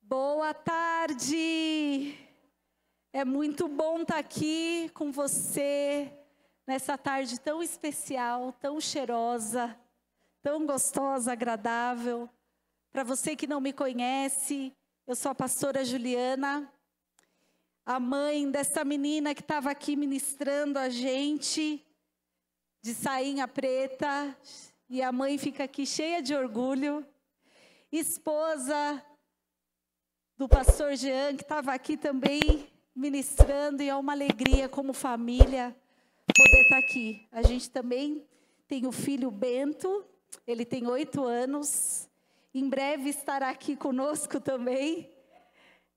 Boa tarde! É muito bom estar aqui com você nessa tarde tão especial, tão cheirosa, tão gostosa, agradável. Para você que não me conhece, eu sou a pastora Juliana, a mãe dessa menina que estava aqui ministrando a gente, de sainha preta, e a mãe fica aqui cheia de orgulho, esposa do pastor Jean, que estava aqui também ministrando, e é uma alegria como família poder estar aqui. A gente também tem o filho Bento, ele tem 8 anos, em breve estará aqui conosco também,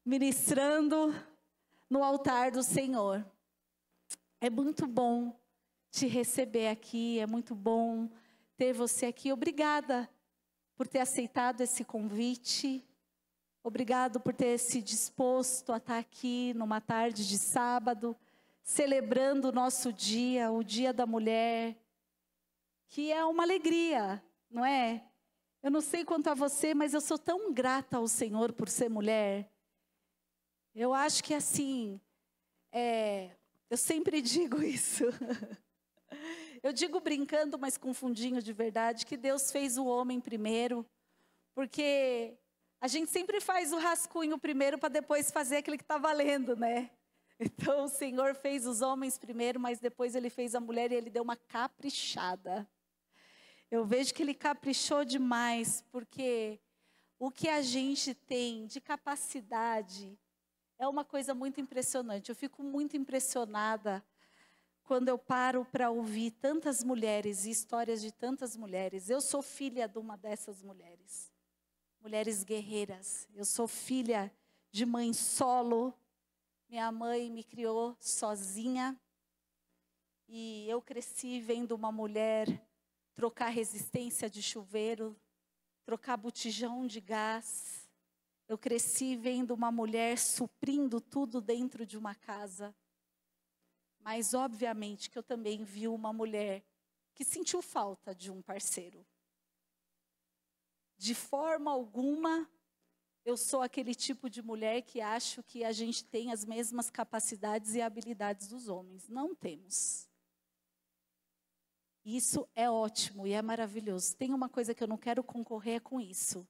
ministrando no altar do Senhor. É muito bom te receber aqui, é muito bom ter você aqui. Obrigada por ter aceitado esse convite. Obrigado por ter se disposto a estar aqui numa tarde de sábado, celebrando o nosso dia, o Dia da Mulher, que é uma alegria, não é? Eu não sei quanto a você, mas eu sou tão grata ao Senhor por ser mulher. Eu acho que assim, eu sempre digo isso. Eu digo brincando, mas com fundinho de verdade, que Deus fez o homem primeiro, porque a gente sempre faz o rascunho primeiro para depois fazer aquele que está valendo, né? Então o Senhor fez os homens primeiro, mas depois Ele fez a mulher e Ele deu uma caprichada. Eu vejo que Ele caprichou demais, porque o que a gente tem de capacidade é uma coisa muito impressionante. Eu fico muito impressionada quando eu paro para ouvir tantas mulheres e histórias de tantas mulheres. Eu sou filha de uma dessas mulheres. Mulheres guerreiras. Eu sou filha de mãe solo. Minha mãe me criou sozinha. E eu cresci vendo uma mulher trocar resistência de chuveiro, trocar botijão de gás. Eu cresci vendo uma mulher suprindo tudo dentro de uma casa. Mas obviamente que eu também vi uma mulher que sentiu falta de um parceiro. De forma alguma, eu sou aquele tipo de mulher que acho que a gente tem as mesmas capacidades e habilidades dos homens. Não temos. Isso é ótimo e é maravilhoso. Tem uma coisa que eu não quero concorrer com isso.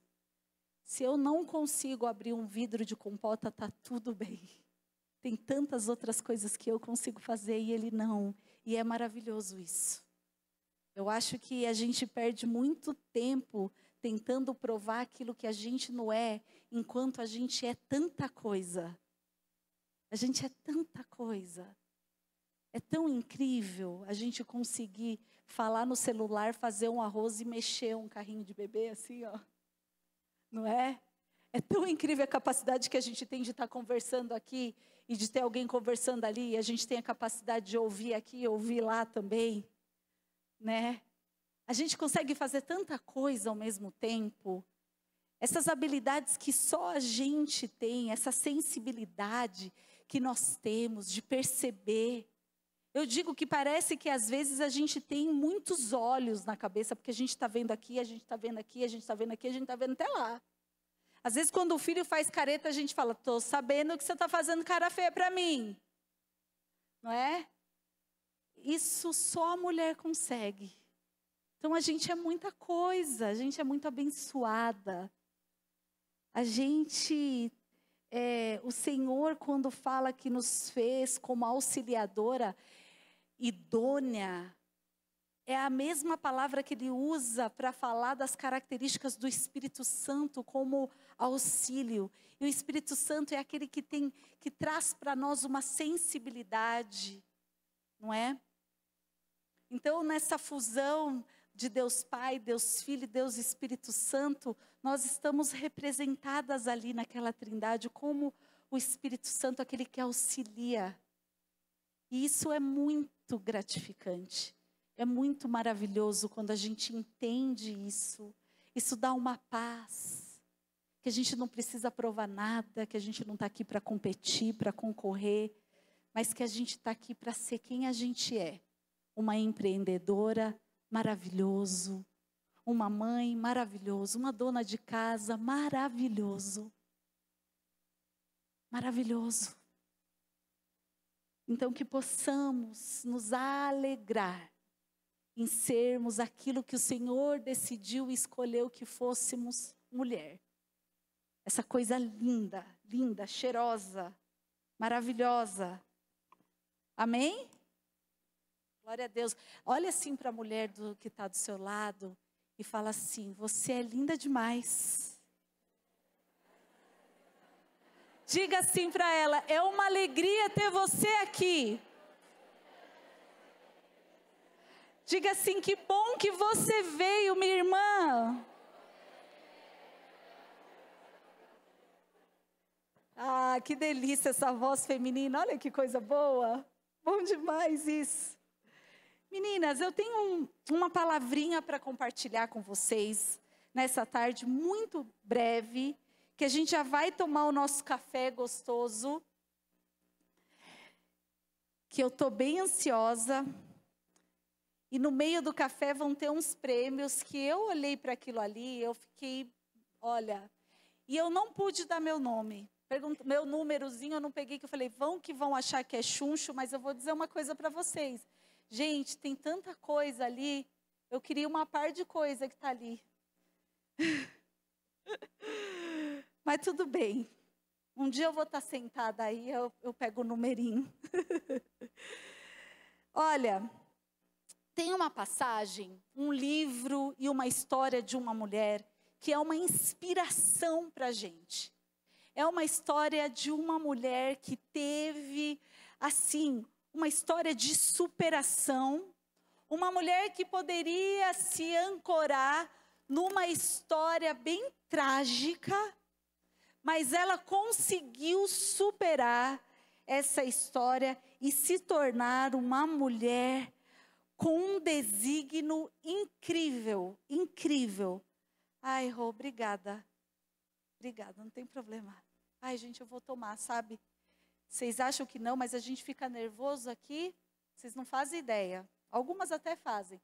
Se eu não consigo abrir um vidro de compota, tá tudo bem. Tem tantas outras coisas que eu consigo fazer e ele não. E é maravilhoso isso. Eu acho que a gente perde muito tempo tentando provar aquilo que a gente não é, enquanto a gente é tanta coisa. A gente é tanta coisa. É tão incrível a gente conseguir falar no celular, fazer um arroz e mexer um carrinho de bebê assim, ó. Não é? É tão incrível a capacidade que a gente tem de estar conversando aqui e de ter alguém conversando ali. E a gente tem a capacidade de ouvir aqui e ouvir lá também, né? A gente consegue fazer tanta coisa ao mesmo tempo. Essas habilidades que só a gente tem, essa sensibilidade que nós temos de perceber. Eu digo que parece que às vezes a gente tem muitos olhos na cabeça, porque a gente está vendo aqui, a gente está vendo aqui, a gente está vendo aqui, a gente está vendo até lá. Às vezes quando o filho faz careta, a gente fala, estou sabendo que você está fazendo cara feia para mim. Não é? Isso só a mulher consegue. Então a gente é muita coisa, a gente é muito abençoada. A gente, o Senhor quando fala que nos fez como auxiliadora idônea, é a mesma palavra que Ele usa para falar das características do Espírito Santo como auxílio. E o Espírito Santo é aquele que traz para nós uma sensibilidade, não é? Então nessa fusão de Deus Pai, Deus Filho e Deus Espírito Santo, nós estamos representadas ali naquela trindade como o Espírito Santo, aquele que auxilia. E isso é muito gratificante. É muito maravilhoso quando a gente entende isso. Isso dá uma paz. Que a gente não precisa provar nada, que a gente não está aqui para competir, para concorrer, mas que a gente está aqui para ser quem a gente é. Uma empreendedora maravilhoso, uma mãe maravilhoso, uma dona de casa maravilhoso. Maravilhoso. Então que possamos nos alegrar em sermos aquilo que o Senhor decidiu e escolheu que fôssemos mulher. Essa coisa linda, linda, cheirosa, maravilhosa. Amém? Glória a Deus. Olha assim para a mulher que está do seu lado e fala assim: você é linda demais. Diga assim para ela: é uma alegria ter você aqui. Diga assim: que bom que você veio, minha irmã. Ah, que delícia essa voz feminina. Olha que coisa boa. Bom demais isso. Meninas, eu tenho uma palavrinha para compartilhar com vocês nessa tarde muito breve, que a gente já vai tomar o nosso café gostoso, que eu estou bem ansiosa. E no meio do café vão ter uns prêmios que eu olhei para aquilo ali, eu fiquei, olha, e eu não pude dar meu nome. Meu númerozinho eu não peguei, que eu falei, vão achar que é chuncho, mas eu vou dizer uma coisa para vocês. Gente, tem tanta coisa ali, eu queria uma par de coisa que está ali. Mas tudo bem. Um dia eu vou estar sentada aí, eu pego o numerinho. Olha, tem uma passagem, um livro e uma história de uma mulher que é uma inspiração para a gente. É uma história de uma mulher que teve, assim, uma história de superação. Uma mulher que poderia se ancorar numa história bem trágica, mas ela conseguiu superar essa história e se tornar uma mulher com um desígnio incrível, incrível. Ai, Rô, obrigada. Obrigada, não tem problema. Ai, gente, eu vou tomar, sabe? Vocês acham que não, mas a gente fica nervoso aqui, vocês não fazem ideia. Algumas até fazem.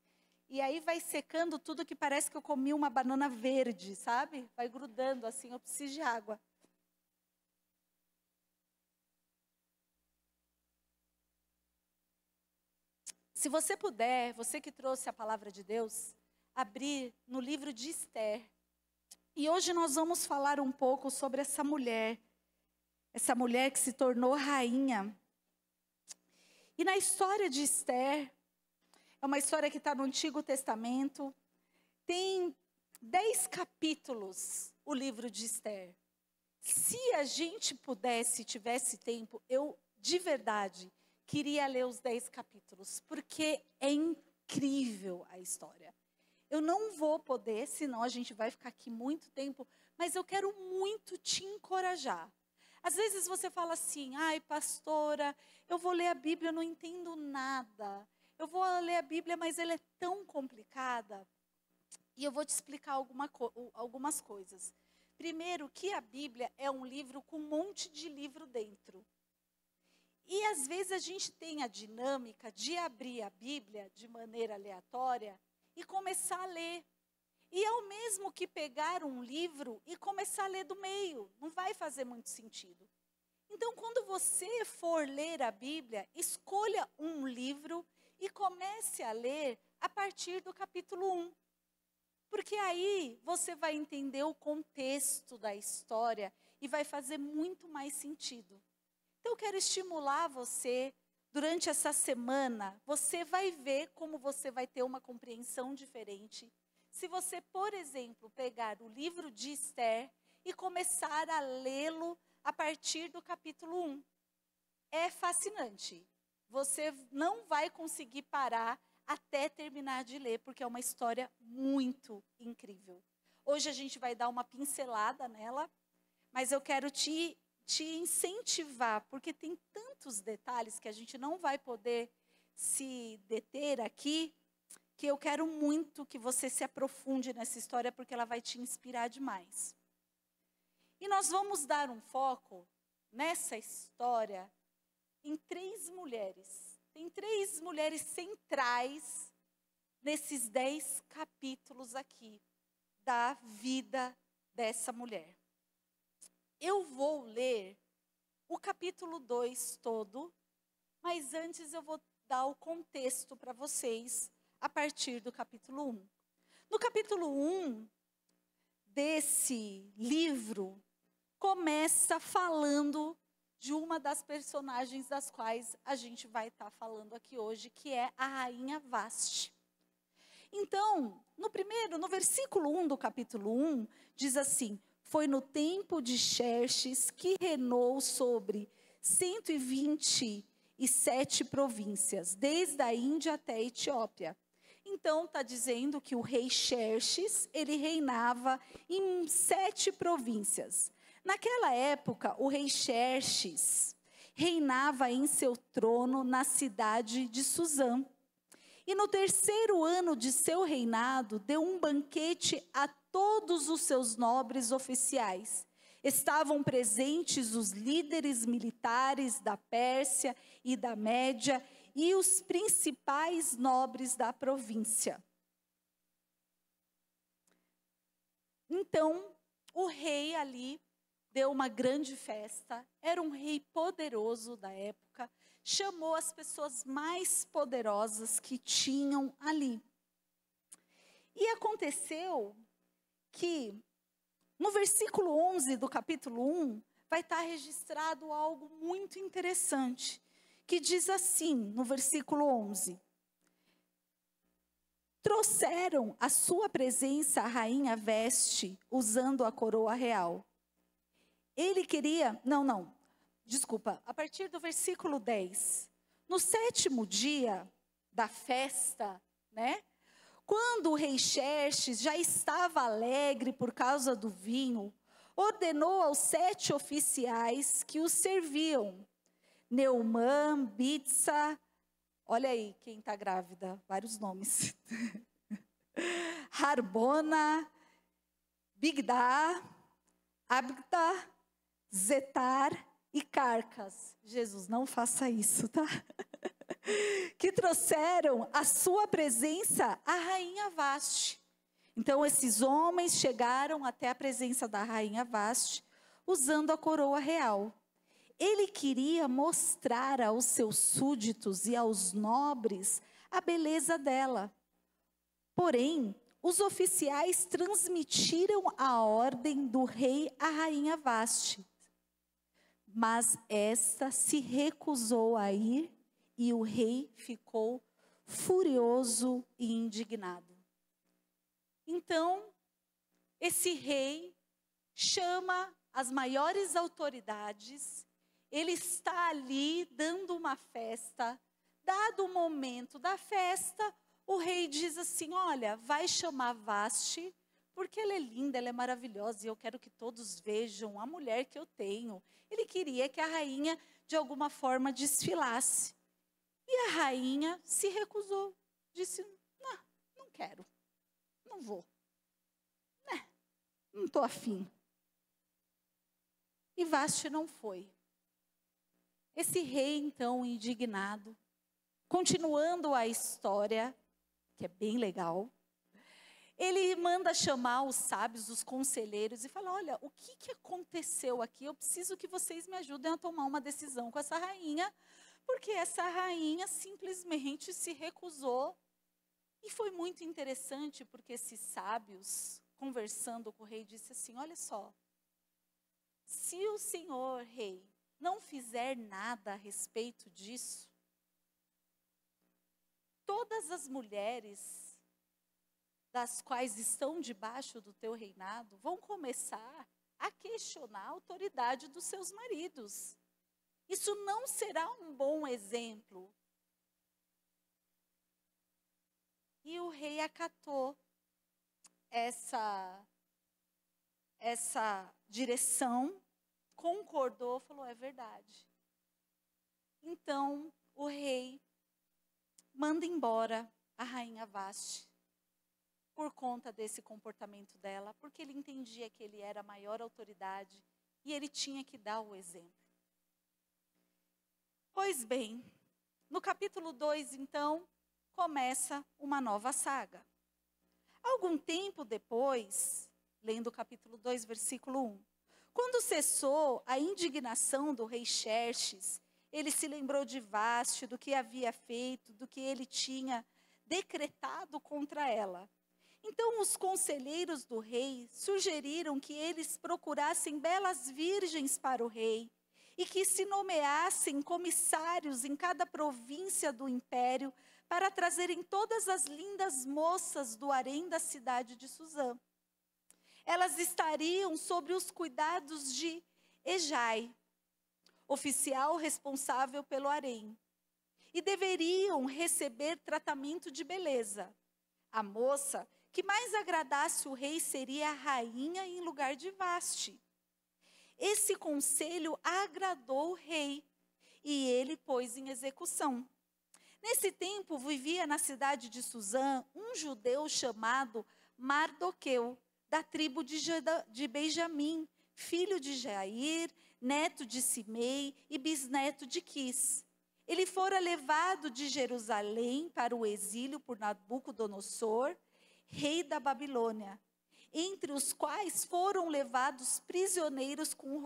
E aí vai secando tudo que parece que eu comi uma banana verde, sabe? Vai grudando assim, eu preciso de água. Se você puder, você que trouxe a palavra de Deus, abrir no livro de Esther. E hoje nós vamos falar um pouco sobre essa mulher que se tornou rainha. E na história de Esther, é uma história que está no Antigo Testamento, tem 10 capítulos o livro de Esther. Se a gente pudesse, tivesse tempo, eu de verdade queria ler os 10 capítulos, porque é incrível a história. Eu não vou poder, senão a gente vai ficar aqui muito tempo, mas eu quero muito te encorajar. Às vezes você fala assim: ai, pastora, eu vou ler a Bíblia, eu não entendo nada. Eu vou ler a Bíblia, mas ela é tão complicada. E eu vou te explicar algumas coisas. Primeiro, que a Bíblia é um livro com um monte de livro dentro. E às vezes a gente tem a dinâmica de abrir a Bíblia de maneira aleatória e começar a ler. E é o mesmo que pegar um livro e começar a ler do meio. Não vai fazer muito sentido. Então, quando você for ler a Bíblia, escolha um livro e comece a ler a partir do capítulo 1. Porque aí você vai entender o contexto da história e vai fazer muito mais sentido. Então, eu quero estimular você, durante essa semana, você vai ver como você vai ter uma compreensão diferente. Se você, por exemplo, pegar o livro de Esther e começar a lê-lo a partir do capítulo 1. É fascinante. Você não vai conseguir parar até terminar de ler, porque é uma história muito incrível. Hoje a gente vai dar uma pincelada nela, mas eu quero te incentivar, porque tem tantos detalhes que a gente não vai poder se deter aqui, que eu quero muito que você se aprofunde nessa história, porque ela vai te inspirar demais. E nós vamos dar um foco nessa história em 3 mulheres. Tem 3 mulheres centrais nesses 10 capítulos aqui da vida dessa mulher. Eu vou ler o capítulo 2 todo, mas antes eu vou dar o contexto para vocês a partir do capítulo 1. No capítulo 1 desse livro, começa falando de uma das personagens das quais a gente vai estar falando aqui hoje, que é a rainha Vasti. Então, no versículo 1 do capítulo 1, diz assim: foi no tempo de Xerxes que reinou sobre 127 províncias, desde a Índia até a Etiópia. Então, está dizendo que o rei Xerxes, ele reinava em 7 províncias. Naquela época, o rei Xerxes reinava em seu trono na cidade de Suzã. E no 3º ano de seu reinado, deu um banquete a todos os seus nobres oficiais. Estavam presentes os líderes militares da Pérsia e da Média e os principais nobres da província. Então, o rei ali deu uma grande festa, era um rei poderoso da época, chamou as pessoas mais poderosas que tinham ali. E aconteceu que, no versículo 11 do capítulo 1, vai estar registrado algo muito interessante, que diz assim, no versículo 11: trouxeram à sua presença a rainha Vasti, usando a coroa real. Ele queria, a partir do versículo 10. No 7º dia da festa, quando o rei Xerxes já estava alegre por causa do vinho, ordenou aos 7 oficiais que o serviam, Neumã, Bitsa, olha aí quem está grávida, vários nomes, Harbona, Bigdá, Abda, Zetar e Carcas. Jesus, não faça isso, tá? Que trouxeram à sua presença a rainha Vasti. Então, esses homens chegaram até a presença da rainha Vasti, usando a coroa real. Ele queria mostrar aos seus súditos e aos nobres a beleza dela. Porém, os oficiais transmitiram a ordem do rei à rainha Vasti. Mas esta se recusou a ir e o rei ficou furioso e indignado. Então, esse rei chama as maiores autoridades, ele está ali dando uma festa. Dado o momento da festa, o rei diz assim: olha, vai chamar Vasti, porque ela é linda, ela é maravilhosa, e eu quero que todos vejam a mulher que eu tenho. Ele queria que a rainha, de alguma forma, desfilasse. E a rainha se recusou, disse: não quero, não vou, não estou afim. E Vasti não foi. Esse rei, então, indignado, continuando a história, que é bem legal, ele manda chamar os sábios, os conselheiros, e fala: olha, o que aconteceu aqui? Eu preciso que vocês me ajudem a tomar uma decisão com essa rainha, porque essa rainha simplesmente se recusou. E foi muito interessante, porque esses sábios, conversando com o rei, disse assim: olha só, se o senhor rei não fizer nada a respeito disso, todas as mulheres das quais estão debaixo do teu reinado vão começar a questionar a autoridade dos seus maridos. Isso não será um bom exemplo. E o rei acatou essa direção, concordou, falou: é verdade. Então, o rei manda embora a rainha Vasti, por conta desse comportamento dela, porque ele entendia que ele era a maior autoridade e ele tinha que dar o exemplo. Pois bem, no capítulo 2, então, começa uma nova saga. Algum tempo depois, lendo o capítulo 2, versículo 1, Quando cessou a indignação do rei Xerxes, ele se lembrou de Vaste, do que havia feito, do que ele tinha decretado contra ela. Então os conselheiros do rei sugeriram que eles procurassem belas virgens para o rei e que se nomeassem comissários em cada província do império para trazerem todas as lindas moças do harém da cidade de Suzã. Elas estariam sob os cuidados de Ejai, oficial responsável pelo harém, e deveriam receber tratamento de beleza. A moça que mais agradasse o rei seria a rainha em lugar de Vaste. Esse conselho agradou o rei e ele pôs em execução. Nesse tempo vivia na cidade de Suzã um judeu chamado Mardoqueu, da tribo de Benjamim, filho de Jair, neto de Simei e bisneto de Quis. Ele fora levado de Jerusalém para o exílio por Nabucodonosor, rei da Babilônia, entre os quais foram levados prisioneiros com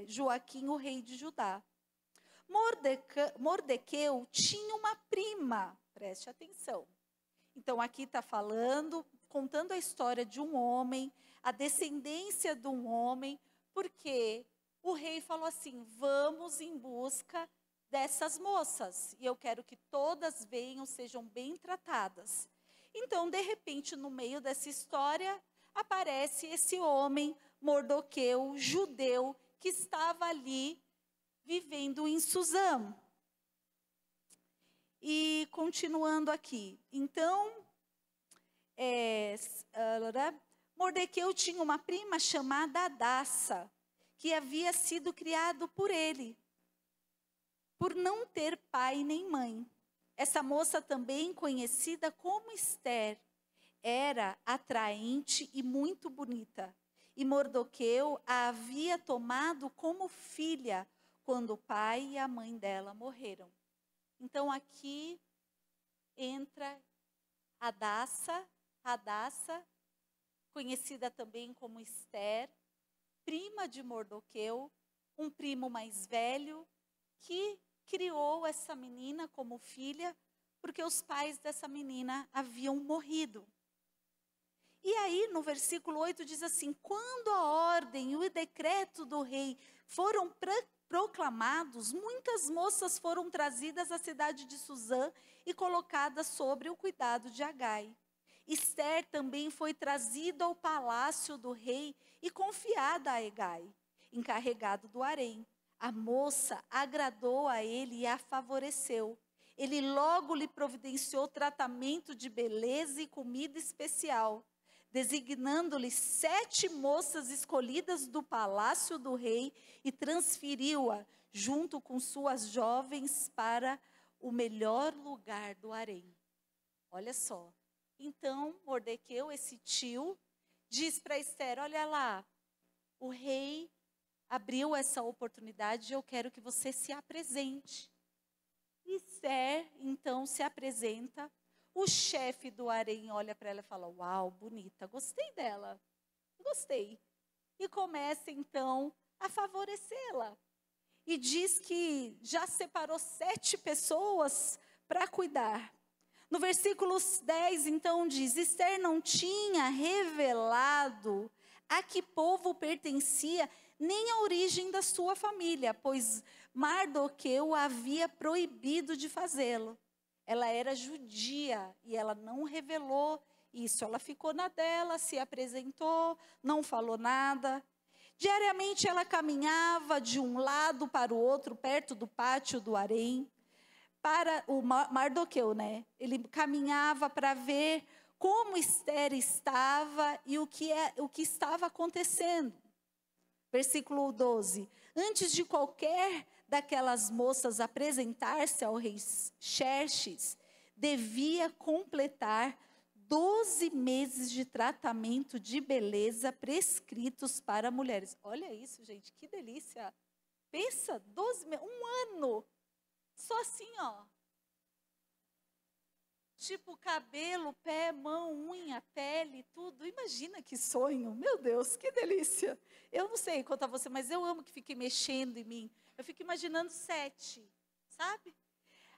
Joaquim, o rei de Judá. Mordequeu tinha uma prima, preste atenção. Então aqui está falando, contando a história de um homem, a descendência de um homem, porque o rei falou assim: vamos em busca dessas moças, e eu quero que todas venham, sejam bem tratadas. Então, de repente, no meio dessa história, aparece esse homem, Mordoqueu, judeu, que estava ali vivendo em Suzã. E continuando aqui, então, Mordequeu tinha uma prima chamada Adassa, que havia sido criado por ele, por não ter pai nem mãe. Essa moça, também conhecida como Esther, era atraente e muito bonita. E Mordoqueu a havia tomado como filha quando o pai e a mãe dela morreram. Então aqui entra Adassa, conhecida também como Esther, prima de Mordoqueu, um primo mais velho, que criou essa menina como filha, porque os pais dessa menina haviam morrido. E aí, no versículo 8, diz assim: quando a ordem e o decreto do rei foram proclamados, muitas moças foram trazidas à cidade de Suzã e colocadas sobre o cuidado de Agai. Esther também foi trazida ao palácio do rei e confiada a Agai, encarregado do harém. A moça agradou a ele e a favoreceu. Ele logo lhe providenciou tratamento de beleza e comida especial, designando-lhe 7 moças escolhidas do palácio do rei e transferiu-a, junto com suas jovens, para o melhor lugar do harém. Olha só. Então, Mordequeu, esse tio, diz para Esther: olha lá, o rei abriu essa oportunidade, eu quero que você se apresente. Esther, então, se apresenta. O chefe do harém olha para ela e fala: uau, bonita, gostei dela, gostei. E começa, então, a favorecê-la. E diz que já separou 7 pessoas para cuidar. No versículo 10, então, diz: Esther não tinha revelado a que povo pertencia, nem a origem da sua família, pois Mardoqueu havia proibido de fazê-lo. Ela era judia e ela não revelou isso. Ela ficou na dela, se apresentou, não falou nada. Diariamente ela caminhava de um lado para o outro, perto do pátio do harém. Para o Mardoqueu, né? Ele caminhava para ver como Esther estava e o que estava acontecendo. Versículo 12. Antes de qualquer daquelas moças apresentar-se ao rei Xerxes, devia completar 12 meses de tratamento de beleza prescritos para mulheres. Olha isso, gente, que delícia. Pensa, 12 meses, um ano. Só assim, ó. tipo cabelo, pé, mão, unha, pele, tudo. Imagina que sonho, meu Deus, que delícia. Eu não sei quanto a você, mas eu amo que fique mexendo em mim. Eu fico imaginando 7, sabe?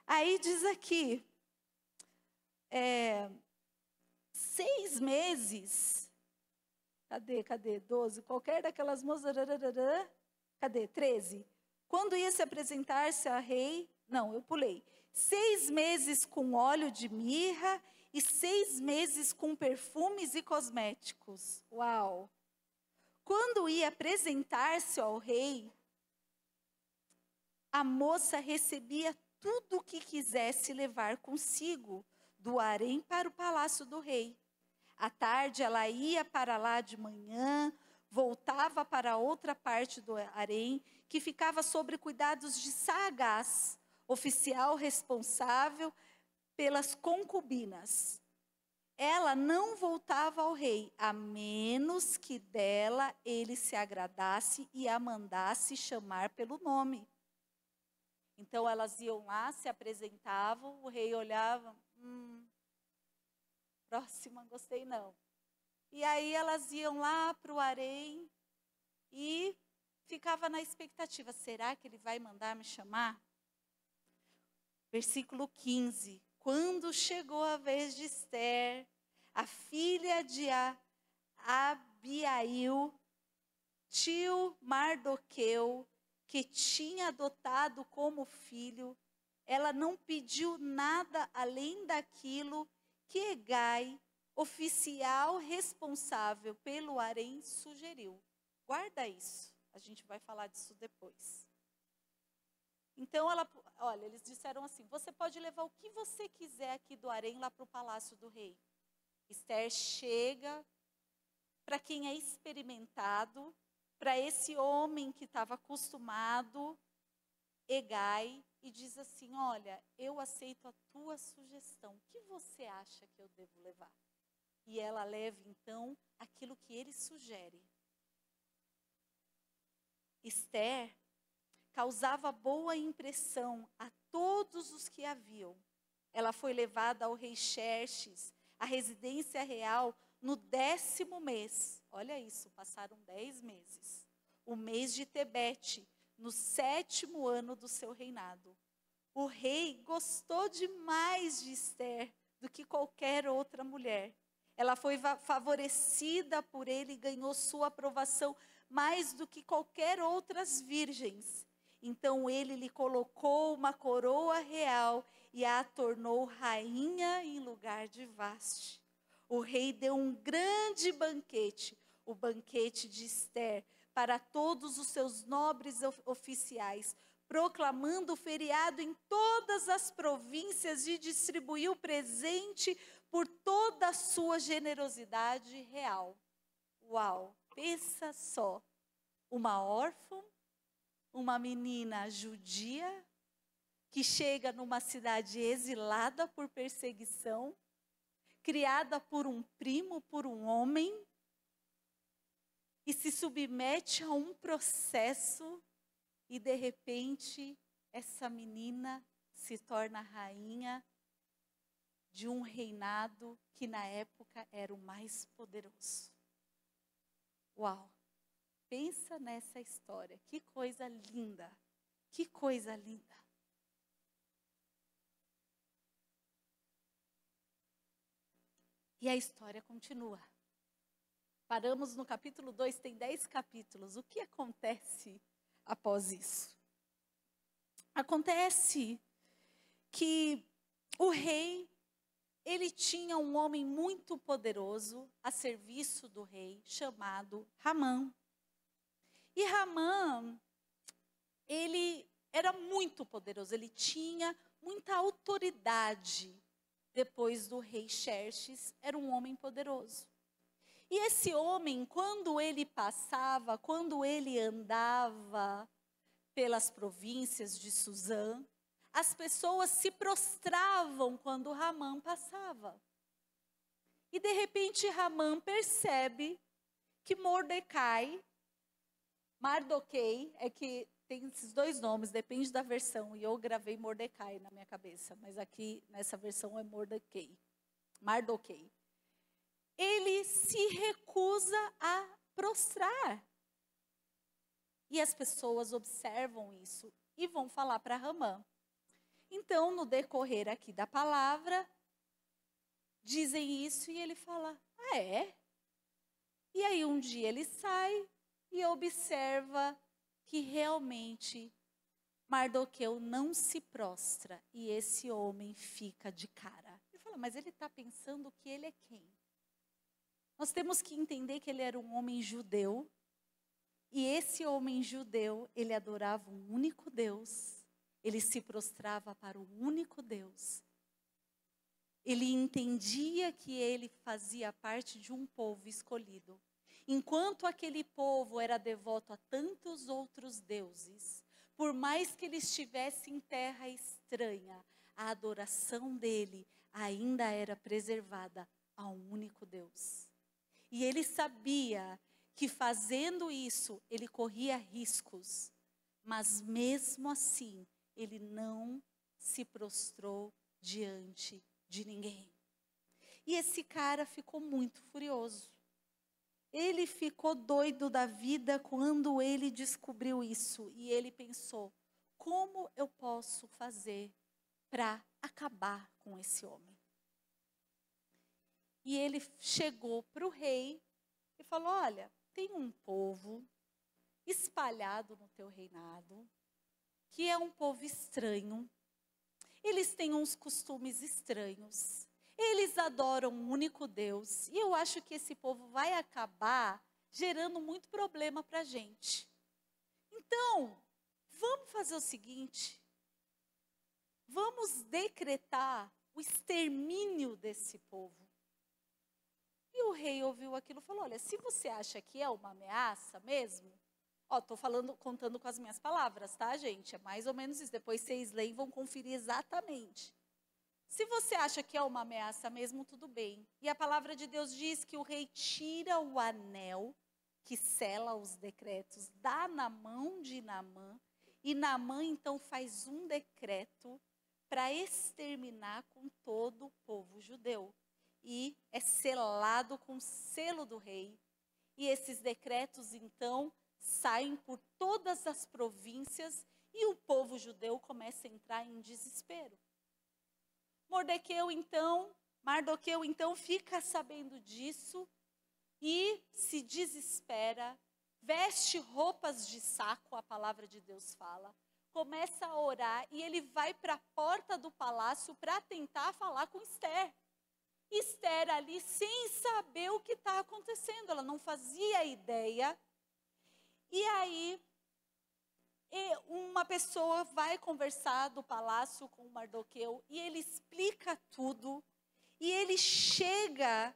Aí diz aqui, 6 meses, cadê, 12, qualquer daquelas moças, cadê, 13. Quando ia se apresentar-se a rei, não, eu pulei. 6 meses com óleo de mirra e 6 meses com perfumes e cosméticos. Uau! Quando ia apresentar-se ao rei, a moça recebia tudo o que quisesse levar consigo do harém para o palácio do rei. À tarde ela ia para lá de manhã, voltava para outra parte do harém, que ficava sob cuidados de Sagaz, oficial responsável pelas concubinas. Ela não voltava ao rei, a menos que dela ele se agradasse e a mandasse chamar pelo nome. Então elas iam lá, se apresentavam, o rei olhava, próxima, gostei não. E aí elas iam lá para o harém e ficava na expectativa, será que ele vai mandar me chamar? Versículo 15, quando chegou a vez de Ester, a filha de Abiail, tio Mardoqueu, que tinha adotado como filho, ela não pediu nada além daquilo que Hegai, oficial responsável pelo harém, sugeriu. Guarda isso, a gente vai falar disso depois. Então, olha, eles disseram assim, você pode levar o que você quiser aqui do harém lá para o palácio do rei. Ester chega, para quem é experimentado, para esse homem que estava acostumado, Hegai, e diz assim, olha, eu aceito a tua sugestão, o que você acha que eu devo levar? E ela leva, então, aquilo que ele sugere. Ester causava boa impressão a todos os que a viam. Ela foi levada ao rei Xerxes, à residência real, no 10º mês. Olha isso, passaram 10 meses. O mês de Tebete, no 7º ano do seu reinado. O rei gostou demais de Ester do que qualquer outra mulher. Ela foi favorecida por ele e ganhou sua aprovação mais do que qualquer outras virgens. Então ele lhe colocou uma coroa real e a tornou rainha em lugar de Vaste. O rei deu um grande banquete, o banquete de Ester, para todos os seus nobres oficiais, proclamando o feriado em todas as províncias e distribuiu presente por toda a sua generosidade real. Uau, pensa só, uma órfã, uma menina judia, que chega numa cidade exilada por perseguição, criada por um primo, por um homem, e se submete a um processo, e de repente, essa menina se torna rainha de um reinado que na época era o mais poderoso. Uau! Pensa nessa história, que coisa linda, que coisa linda. E a história continua. Paramos no capítulo 2, tem 10 capítulos. O que acontece após isso? Acontece que o rei, ele tinha um homem muito poderoso a serviço do rei, chamado Ramã. E Ramã, ele era muito poderoso, ele tinha muita autoridade. Depois do rei Xerxes, era um homem poderoso. E esse homem, quando ele passava, quando ele andava pelas províncias de Suzã, as pessoas se prostravam quando Ramã passava. E de repente Ramã percebe que Mardoquei, é que tem esses dois nomes, depende da versão. E eu gravei Mordecai na minha cabeça, mas aqui nessa versão é Mardoquei. Ele se recusa a prostrar. E as pessoas observam isso e vão falar para Hamã. Então, no decorrer aqui da palavra, dizem isso e ele fala, ah, é? E aí um dia ele sai e observa que realmente Mardoqueu não se prostra e esse homem fica de cara. Ele fala, mas ele está pensando que ele é quem? Nós temos que entender que ele era um homem judeu e esse homem judeu, ele adorava um único Deus, ele se prostrava para o único Deus. Ele entendia que ele fazia parte de um povo escolhido. Enquanto aquele povo era devoto a tantos outros deuses, por mais que ele estivesse em terra estranha, a adoração dele ainda era preservada a um único Deus. E ele sabia que fazendo isso, ele corria riscos, mas mesmo assim, ele não se prostrou diante de ninguém. E esse cara ficou muito furioso. Ele ficou doido da vida quando ele descobriu isso. E ele pensou, como eu posso fazer para acabar com esse homem? E ele chegou para o rei e falou, olha, tem um povo espalhado no teu reinado, que é um povo estranho. Eles têm uns costumes estranhos. Eles adoram um único Deus. E eu acho que esse povo vai acabar gerando muito problema para a gente. Então, vamos fazer o seguinte. Vamos decretar o extermínio desse povo. E o rei ouviu aquilo e falou, olha, se você acha que é uma ameaça mesmo, estou contando com as minhas palavras, tá, gente? É mais ou menos isso. Depois vocês leem e vão conferir exatamente. Se você acha que é uma ameaça mesmo, tudo bem. E a palavra de Deus diz que o rei tira o anel que sela os decretos, dá na mão de Naamã, e Naamã então faz um decreto para exterminar com todo o povo judeu. E é selado com o selo do rei. E esses decretos então saem por todas as províncias e o povo judeu começa a entrar em desespero. Mardoqueu então fica sabendo disso e se desespera, veste roupas de saco, a palavra de Deus fala, começa a orar e ele vai para a porta do palácio para tentar falar com Esther. Esther ali sem saber o que está acontecendo, ela não fazia ideia. E aí, uma pessoa vai conversar do palácio com o Mardoqueu e ele explica tudo. E ele chega,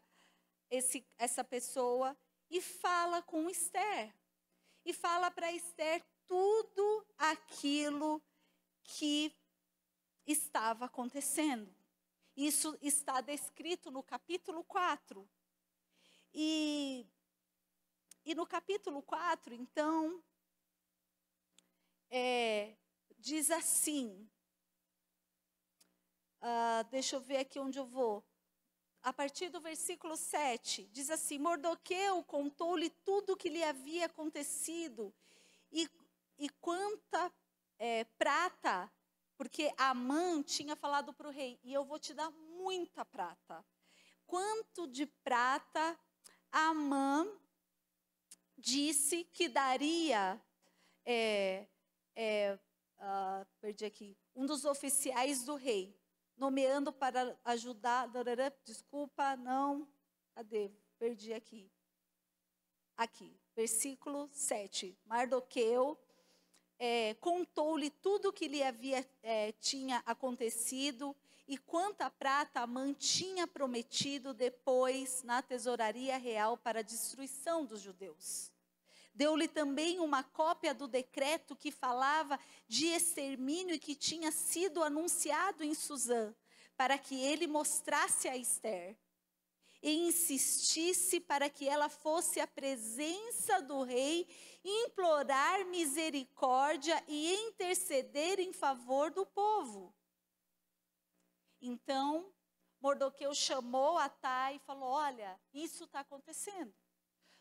essa pessoa, e fala com Esther. E fala para Esther tudo aquilo que estava acontecendo. Isso está descrito no capítulo 4. E no capítulo 4, então, diz assim, deixa eu ver aqui onde eu vou. A partir do versículo 7, diz assim, Mardoqueu contou-lhe tudo o que lhe havia acontecido e quanta prata, porque Amã tinha falado para o rei, e eu vou te dar muita prata. Quanto de prata Amã disse que daria, perdi aqui, um dos oficiais do rei, nomeando para ajudar, desculpa, não, cadê? Perdi aqui. Aqui, versículo 7. Mardoqueu contou-lhe tudo o que lhe tinha acontecido e quanta prata Amã tinha prometido depois na tesouraria real para a destruição dos judeus. Deu-lhe também uma cópia do decreto que falava de extermínio e que tinha sido anunciado em Susã, para que ele mostrasse a Esther e insistisse para que ela fosse à presença do rei implorar misericórdia e interceder em favor do povo. Então, Mardoqueu chamou Atá e falou, olha, isso está acontecendo.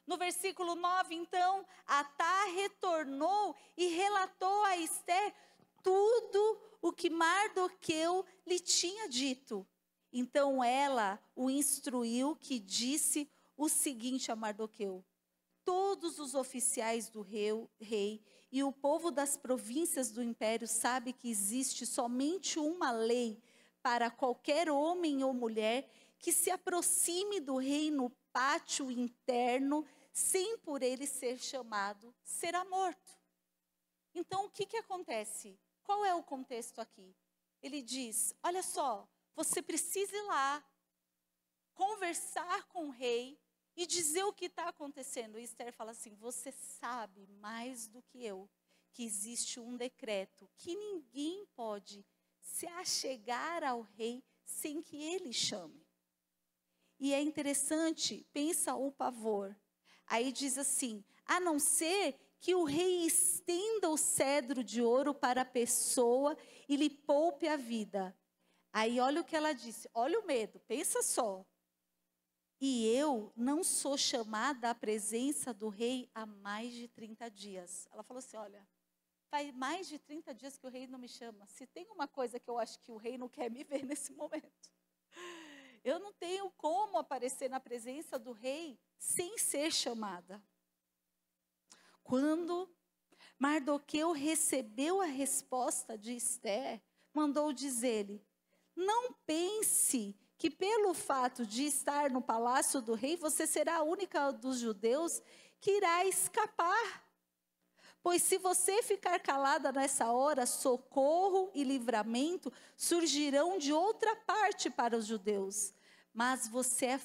No versículo 9, então, Atá retornou e relatou a Ester tudo o que Mardoqueu lhe tinha dito. Então ela o instruiu que disse o seguinte a Mardoqueu: todos os oficiais do rei e o povo das províncias do império sabe que existe somente uma lei para qualquer homem ou mulher que se aproxime do rei no pátio interno, sem por ele ser chamado, será morto. Então, o que acontece? Qual é o contexto aqui? Ele diz, olha só, você precisa ir lá, conversar com o rei e dizer o que está acontecendo. E Esther fala assim, você sabe mais do que eu, que existe um decreto, que ninguém pode se achegar ao rei sem que ele chame. E é interessante, pensa o pavor. Aí diz assim, a não ser que o rei estenda o cedro de ouro para a pessoa e lhe poupe a vida. Aí olha o que ela disse, olha o medo, pensa só. E eu não sou chamada à presença do rei há mais de 30 dias. Ela falou assim, olha, faz mais de 30 dias que o rei não me chama. Se tem uma coisa que eu acho que o rei não quer me ver nesse momento. Eu não tenho como aparecer na presença do rei sem ser chamada. Quando Mardoqueu recebeu a resposta de Esther, mandou dizer-lhe, não pense que pelo fato de estar no palácio do rei, você será a única dos judeus que irá escapar. Pois se você ficar calada nessa hora, socorro e livramento surgirão de outra parte para os judeus. Mas você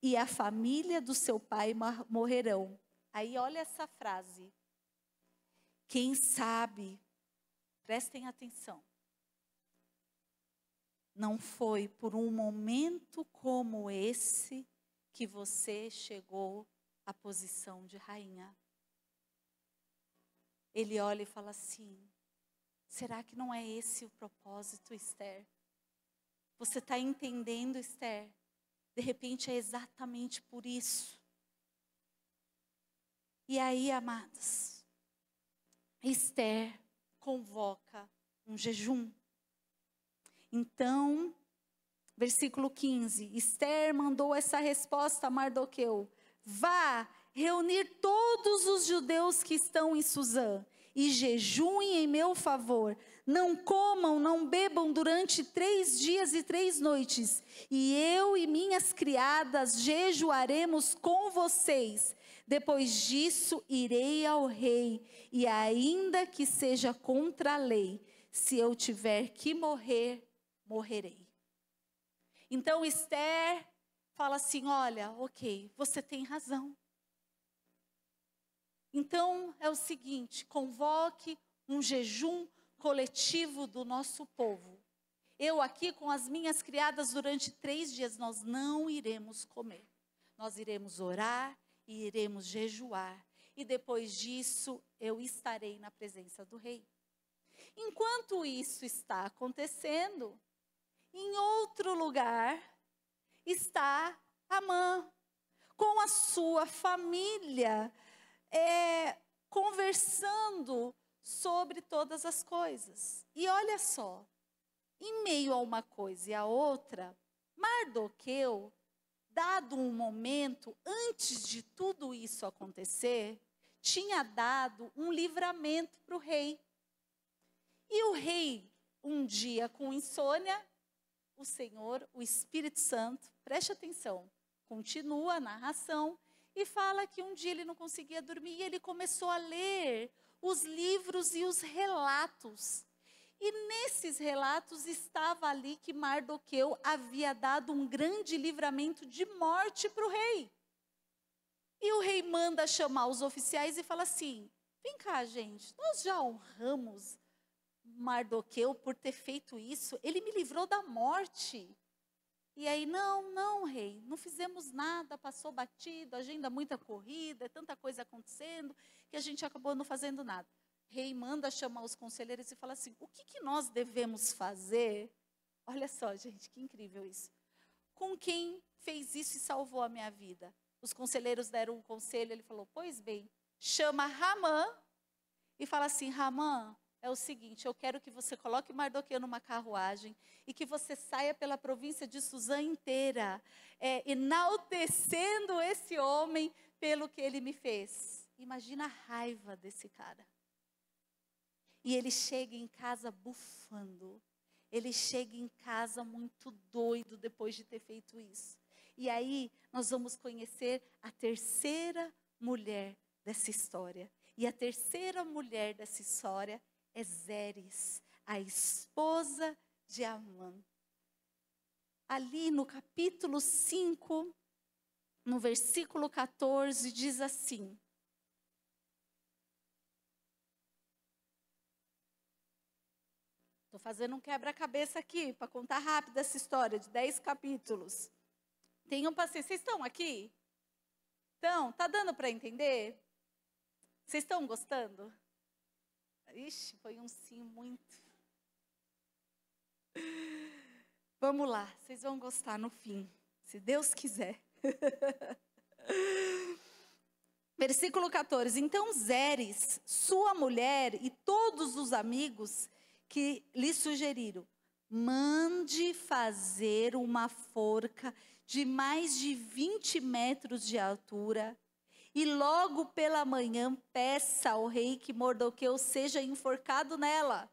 e a família do seu pai morrerão. Aí olha essa frase. Quem sabe, prestem atenção. Não foi por um momento como esse que você chegou à posição de rainha. Ele olha e fala assim, será que não é esse o propósito, Esther? Você está entendendo, Esther? De repente é exatamente por isso. E aí, amados, Esther convoca um jejum. Então, versículo 15, Esther mandou essa resposta a Mardoqueu. Vá reunir todos os judeus que estão em Suzã e jejuem em meu favor. Não comam, não bebam durante 3 dias e 3 noites. E eu e minhas criadas jejuaremos com vocês. Depois disso, irei ao rei. E ainda que seja contra a lei, se eu tiver que morrer, morrerei. Então Esther fala assim, olha, ok, você tem razão. Então é o seguinte, convoque um jejum coletivo do nosso povo. Eu aqui com as minhas criadas durante 3 dias, nós não iremos comer. Nós iremos orar e iremos jejuar. E depois disso, eu estarei na presença do rei. Enquanto isso está acontecendo, em outro lugar está Amã, com a sua família, conversando sobre todas as coisas. E olha só, em meio a uma coisa e a outra, Mardoqueu, dado um momento, antes de tudo isso acontecer, tinha dado um livramento para o rei. E o rei, um dia com insônia, o Senhor, o Espírito Santo, preste atenção, continua a narração e fala que um dia ele não conseguia dormir e ele começou a ler os livros e os relatos. E nesses relatos estava ali que Mardoqueu havia dado um grande livramento de morte para o rei. E o rei manda chamar os oficiais e fala assim, vem cá gente, nós já honramos Mardoqueu por ter feito isso, ele me livrou da morte. E aí, não, rei, não fizemos nada, passou batido, agenda muita corrida, tanta coisa acontecendo, que a gente acabou não fazendo nada. O rei manda chamar os conselheiros e fala assim, o que nós devemos fazer? Olha só, gente, que incrível isso. Com quem fez isso e salvou a minha vida? Os conselheiros deram um conselho, ele falou, pois bem, chama Ramã e fala assim, Ramã, é o seguinte, eu quero que você coloque Mardoqueu numa carruagem e que você saia pela província de Suzã inteira, enaltecendo esse homem pelo que ele me fez. Imagina a raiva desse cara. E ele chega em casa bufando. Ele chega em casa muito doido depois de ter feito isso. E aí nós vamos conhecer a terceira mulher dessa história. E a terceira mulher dessa história é Zeres, a esposa de Amã. Ali no capítulo 5, no versículo 14, diz assim. Estou fazendo um quebra-cabeça aqui, para contar rápido essa história de 10 capítulos. Tenham paciência. Vocês estão aqui? Então, tá dando para entender? Vocês estão gostando? Ixi, foi um sim muito. Vamos lá, vocês vão gostar no fim, se Deus quiser. Versículo 14. Então Zeres, sua mulher e todos os amigos que lhe sugeriram, mande fazer uma forca de mais de 20 metros de altura, e logo pela manhã peça ao rei que Mardoqueu seja enforcado nela.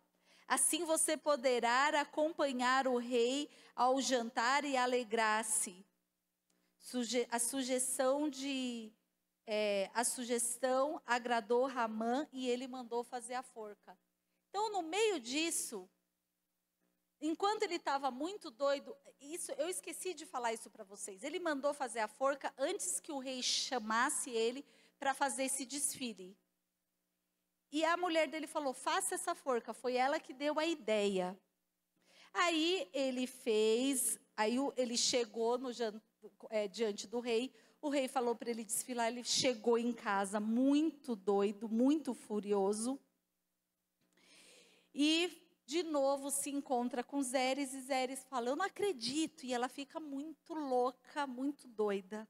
Assim você poderá acompanhar o rei ao jantar e alegrar-se. A sugestão agradou Ramã e ele mandou fazer a forca. Então, no meio disso, enquanto ele estava muito doido, eu esqueci de falar isso para vocês. Ele mandou fazer a forca antes que o rei chamasse ele para fazer esse desfile. E a mulher dele falou, faça essa forca. Foi ela que deu a ideia. Aí ele fez, ele chegou diante do rei. O rei falou para ele desfilar, ele chegou em casa muito doido, muito furioso. E de novo se encontra com Zeres e Zeres fala, eu não acredito. E ela fica muito louca, muito doida.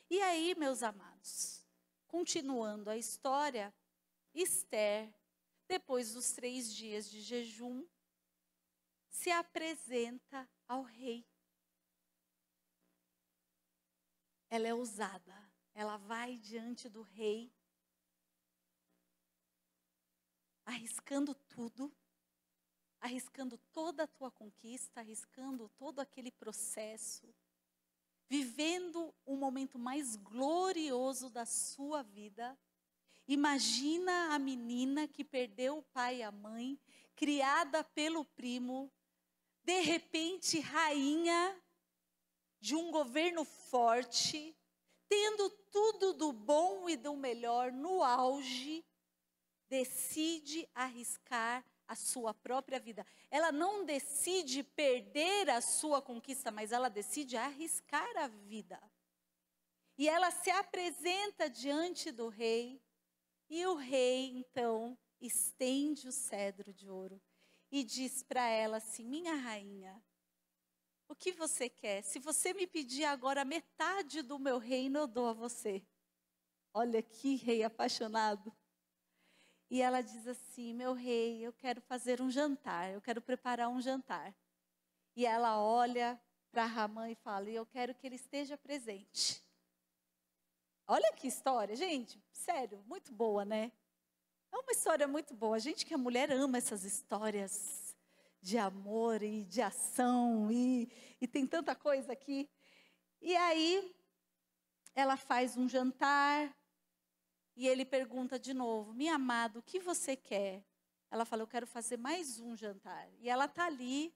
E aí, meus amados, continuando a história, Esther, depois dos 3 dias de jejum, se apresenta ao rei. Ela é ousada, ela vai diante do rei, arriscando tudo, arriscando toda a tua conquista, arriscando todo aquele processo, vivendo o momento mais glorioso da sua vida. Imagina a menina que perdeu o pai e a mãe, criada pelo primo, de repente rainha de um governo forte, tendo tudo do bom e do melhor no auge, decide arriscar a sua própria vida. Ela não decide perder a sua conquista, mas ela decide arriscar a vida. E ela se apresenta diante do rei, e o rei, então, estende o cedro de ouro e diz para ela assim, minha rainha, o que você quer? Se você me pedir agora metade do meu reino, eu dou a você. Olha que rei apaixonado. E ela diz assim, meu rei, eu quero fazer um jantar, eu quero preparar um jantar. E ela olha para Ramã e fala, eu quero que ele esteja presente. Olha que história, gente, sério, muito boa, né? É uma história muito boa. A gente que é mulher ama essas histórias de amor e de ação e tem tanta coisa aqui. E aí, ela faz um jantar e ele pergunta de novo, minha amada, o que você quer? Ela fala, eu quero fazer mais um jantar. E ela está ali,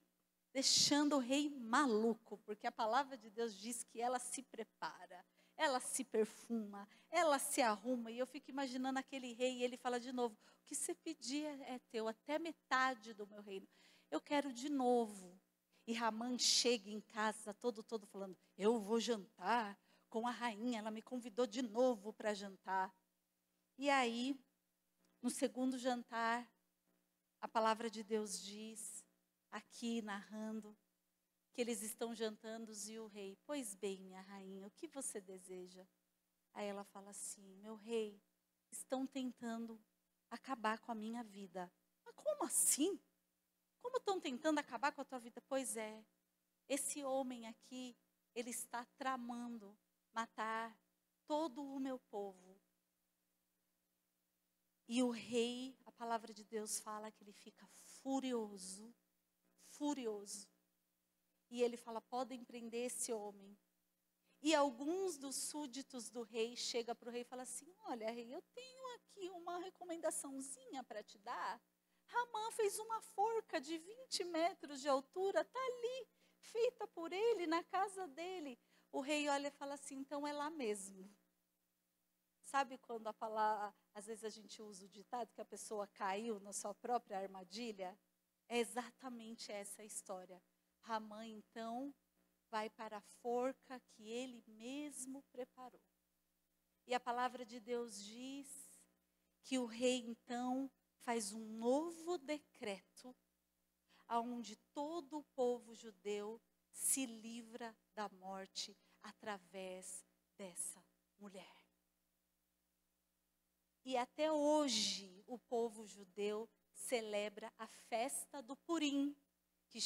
deixando o rei maluco, porque a palavra de Deus diz que ela se prepara. Ela se perfuma, ela se arruma, e eu fico imaginando aquele rei, e ele fala de novo, o que você pedir é teu, até metade do meu reino. Eu quero de novo. E Ramã chega em casa todo falando, eu vou jantar com a rainha, ela me convidou de novo para jantar. E aí, no segundo jantar, a palavra de Deus diz, aqui narrando, que eles estão jantando e o rei, pois bem, minha rainha, o que você deseja? Aí ela fala assim, meu rei, estão tentando acabar com a minha vida. Mas como assim? Como estão tentando acabar com a tua vida? Pois é, esse homem aqui, ele está tramando matar todo o meu povo. E o rei, a palavra de Deus fala que ele fica furioso, furioso. E ele fala, podem prender esse homem. E alguns dos súditos do rei chegam para o rei e falam assim, olha rei, eu tenho aqui uma recomendaçãozinha para te dar. Ramã fez uma forca de 20 metros de altura, está ali, feita por ele, na casa dele. O rei olha e fala assim, então é lá mesmo. Sabe quando a palavra, às vezes a gente usa o ditado que a pessoa caiu na sua própria armadilha? É exatamente essa a história. Ramã, então, vai para a forca que ele mesmo preparou. E a palavra de Deus diz que o rei, então, faz um novo decreto, onde todo o povo judeu se livra da morte através dessa mulher. E até hoje o povo judeu celebra a festa do Purim, que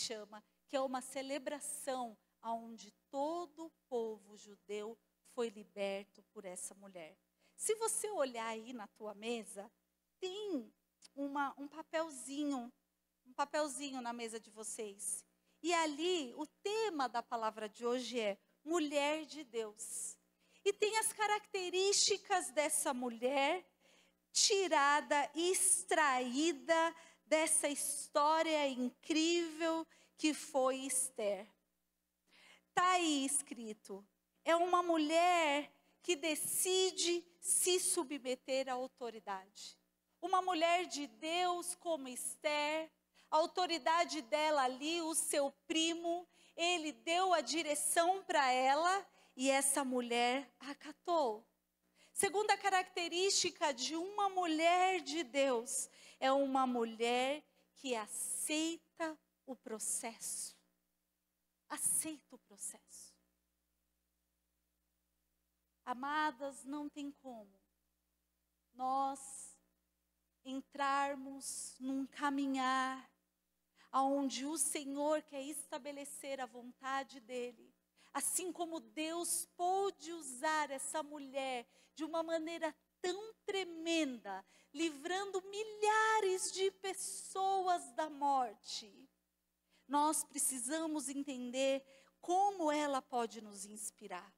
é uma celebração onde todo o povo judeu foi liberto por essa mulher. Se você olhar aí na tua mesa, tem um papelzinho na mesa de vocês. E ali o tema da palavra de hoje é Mulher de Deus. E tem as características dessa mulher tirada, extraída dessa história incrível que foi Esther. Está aí escrito, é uma mulher que decide se submeter à autoridade. Uma mulher de Deus como Esther, a autoridade dela ali, o seu primo, ele deu a direção para ela e essa mulher acatou. Segunda característica de uma mulher de Deus, é uma mulher que aceita o processo. Aceita o processo. Amadas, não tem como nós entrarmos num caminhar onde o Senhor quer estabelecer a vontade dEle. Assim como Deus pôde usar essa mulher de uma maneira tão tremenda, livrando milhares de pessoas da morte. Nós precisamos entender como ela pode nos inspirar.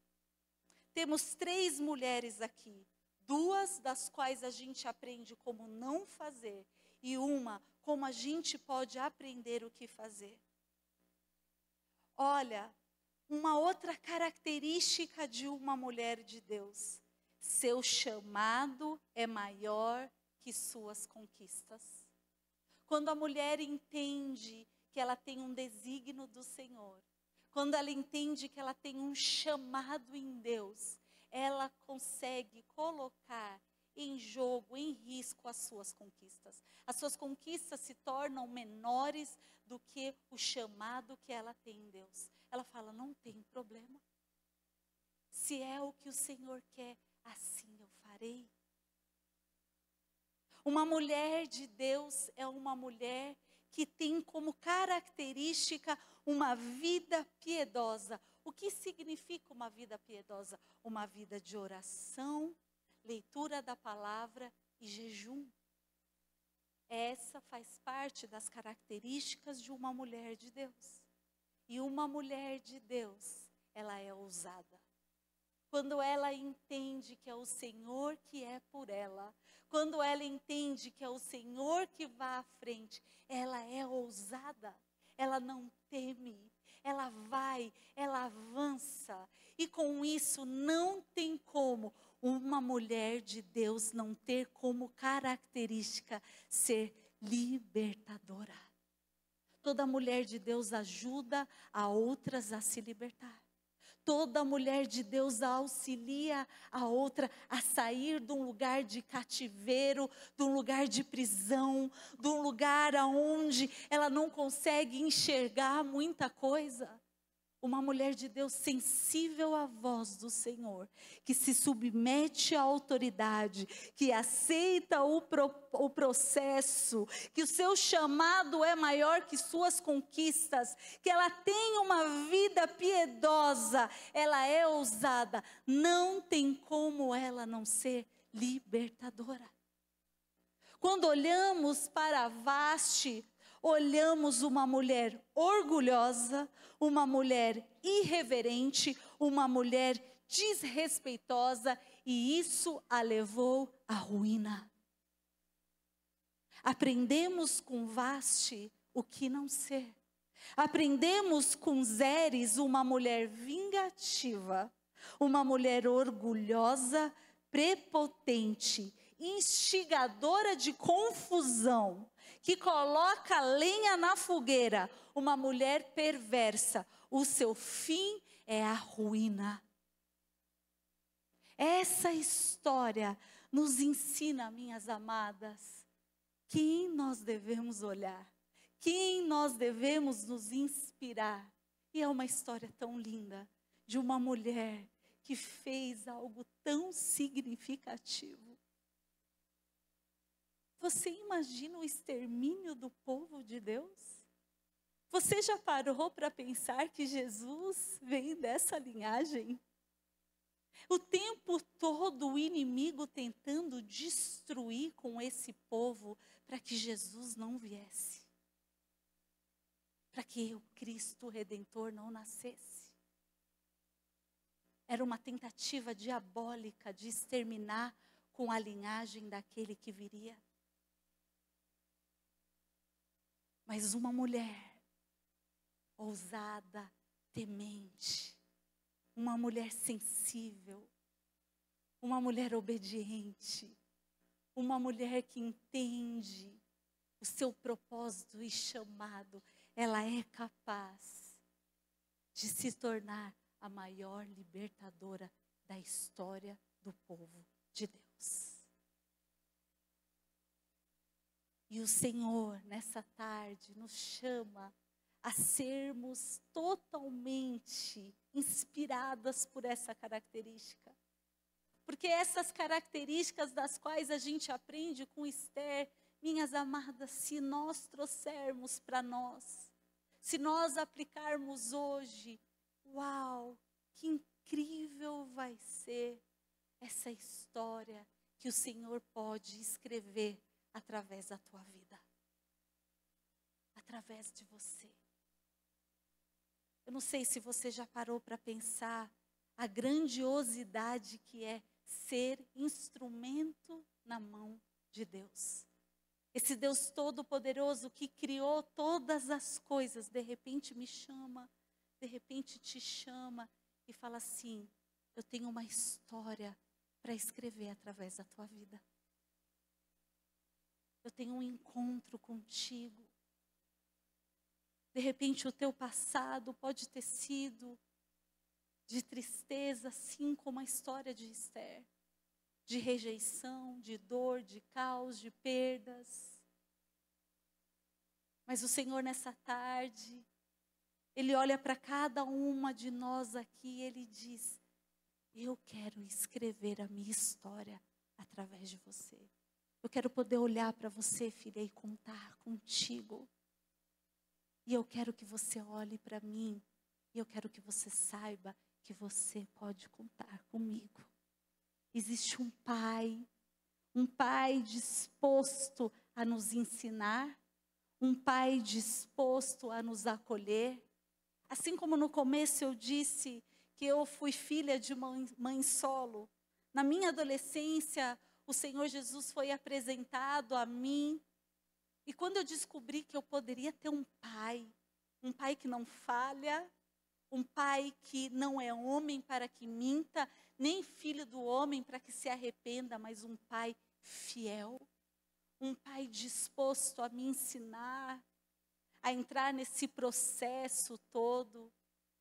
Temos 3 mulheres aqui, 2 das quais a gente aprende como não fazer e uma como a gente pode aprender o que fazer. Olha, uma outra característica de uma mulher de Deus, seu chamado é maior que suas conquistas. Quando a mulher entende que ela tem um desígnio do Senhor, quando ela entende que ela tem um chamado em Deus, ela consegue colocar em jogo, em risco as suas conquistas. As suas conquistas se tornam menores do que o chamado que ela tem em Deus. Ela fala, não tem problema. Se é o que o Senhor quer, assim eu farei. Uma mulher de Deus é uma mulher que tem como característica uma vida piedosa. O que significa uma vida piedosa? Uma vida de oração, leitura da palavra e jejum. Essa faz parte das características de uma mulher de Deus. E uma mulher de Deus, ela é ousada. Quando ela entende que é o Senhor que é por ela, quando ela entende que é o Senhor que vai à frente, ela é ousada, ela não teme, ela vai, ela avança. E com isso não tem como uma mulher de Deus não ter como característica ser libertadora. Toda mulher de Deus ajuda a outras a se libertar. Toda mulher de Deus auxilia a outra a sair de um lugar de cativeiro, de um lugar de prisão, de um lugar onde ela não consegue enxergar muita coisa. Uma mulher de Deus sensível à voz do Senhor, que se submete à autoridade, que aceita o processo, que o seu chamado é maior que suas conquistas, que ela tem uma vida piedosa, ela é ousada, não tem como ela não ser libertadora. Quando olhamos para Vasti, olhamos uma mulher orgulhosa, uma mulher irreverente, uma mulher desrespeitosa, e isso a levou à ruína. Aprendemos com Vasti o que não ser. Aprendemos com Zeres uma mulher vingativa, uma mulher orgulhosa, prepotente, instigadora de confusão, que coloca lenha na fogueira, uma mulher perversa. O seu fim é a ruína. Essa história nos ensina, minhas amadas, quem nós devemos olhar, quem nós devemos nos inspirar. E é uma história tão linda de uma mulher que fez algo tão significativo. Você imagina o extermínio do povo de Deus? Você já parou para pensar que Jesus vem dessa linhagem? O tempo todo o inimigo tentando destruir com esse povo para que Jesus não viesse. Para que o Cristo Redentor não nascesse. Era uma tentativa diabólica de exterminar com a linhagem daquele que viria. Mas uma mulher ousada, temente, uma mulher sensível, uma mulher obediente, uma mulher que entende o seu propósito e chamado, ela é capaz de se tornar a maior libertadora da história do povo de Deus. E o Senhor, nessa tarde, nos chama a sermos totalmente inspiradas por essa característica. Porque essas características das quais a gente aprende com Esther, minhas amadas, se nós trouxermos para nós, se nós aplicarmos hoje, uau, que incrível vai ser essa história que o Senhor pode escrever através da tua vida, através de você. Eu não sei se você já parou para pensar a grandiosidade que é ser instrumento na mão de Deus. Esse Deus todo-poderoso que criou todas as coisas, de repente me chama, de repente te chama e fala assim: eu tenho uma história para escrever através da tua vida. Eu tenho um encontro contigo. De repente o teu passado pode ter sido de tristeza, assim como a história de Esther. De rejeição, de dor, de caos, de perdas. Mas o Senhor nessa tarde, Ele olha para cada uma de nós aqui e Ele diz: eu quero escrever a minha história através de você. Eu quero poder olhar para você, filha, e contar contigo. E eu quero que você olhe para mim. E eu quero que você saiba que você pode contar comigo. Existe um pai disposto a nos ensinar, um pai disposto a nos acolher. Assim como no começo eu disse que eu fui filha de mãe solo. Na minha adolescência, o Senhor Jesus foi apresentado a mim. E quando eu descobri que eu poderia ter um pai que não falha, um pai que não é homem para que minta, nem filho do homem para que se arrependa, mas um pai fiel, um pai disposto a me ensinar, a entrar nesse processo todo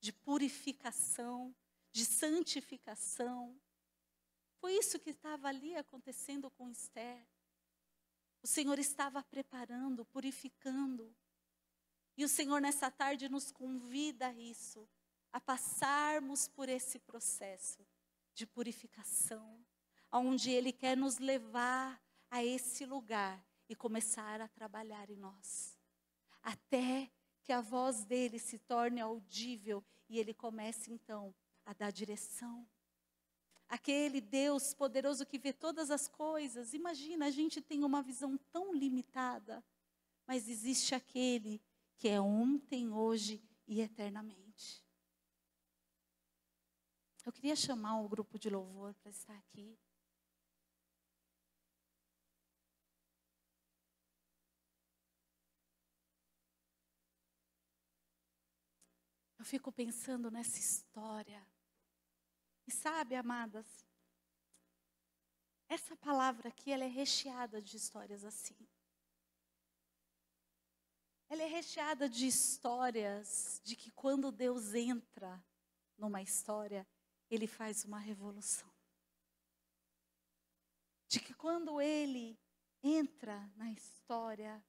de purificação, de santificação. Foi isso que estava ali acontecendo com Esther. O Senhor estava preparando, purificando. E o Senhor nessa tarde nos convida a isso, a passarmos por esse processo de purificação, onde Ele quer nos levar a esse lugar e começar a trabalhar em nós. Até que a voz dele se torne audível e ele comece então a dar direção. Aquele Deus poderoso que vê todas as coisas. Imagina, a gente tem uma visão tão limitada, mas existe aquele que é ontem, hoje e eternamente. Eu queria chamar o grupo de louvor para estar aqui. Eu fico pensando nessa história. E sabe, amadas, essa palavra aqui, ela é recheada de histórias assim. Ela é recheada de histórias de que quando Deus entra numa história, Ele faz uma revolução. De que quando Ele entra na história,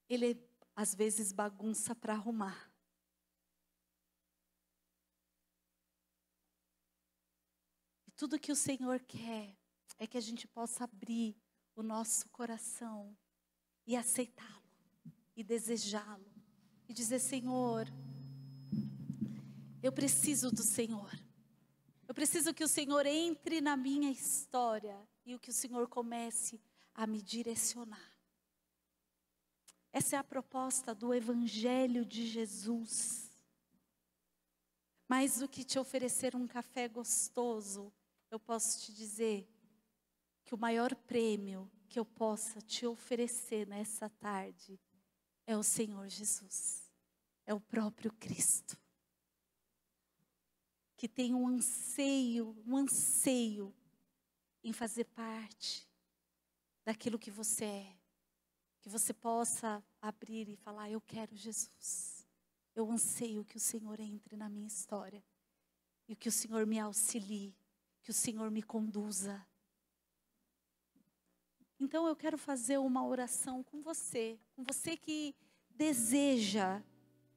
Ele às vezes bagunça para arrumar. E tudo que o Senhor quer é que a gente possa abrir o nosso coração e aceitá-lo, e desejá-lo, e dizer: Senhor, eu preciso do Senhor. Eu preciso que o Senhor entre na minha história e que o Senhor comece a me direcionar. Essa é a proposta do Evangelho de Jesus. Mais do que te oferecer um café gostoso, eu posso te dizer que o maior prêmio que eu possa te oferecer nessa tarde é o Senhor Jesus. É o próprio Cristo. Que tem um anseio em fazer parte daquilo que você é. Que você possa abrir e falar: eu quero Jesus. Eu anseio que o Senhor entre na minha história. E que o Senhor me auxilie. Que o Senhor me conduza. Então eu quero fazer uma oração com você que deseja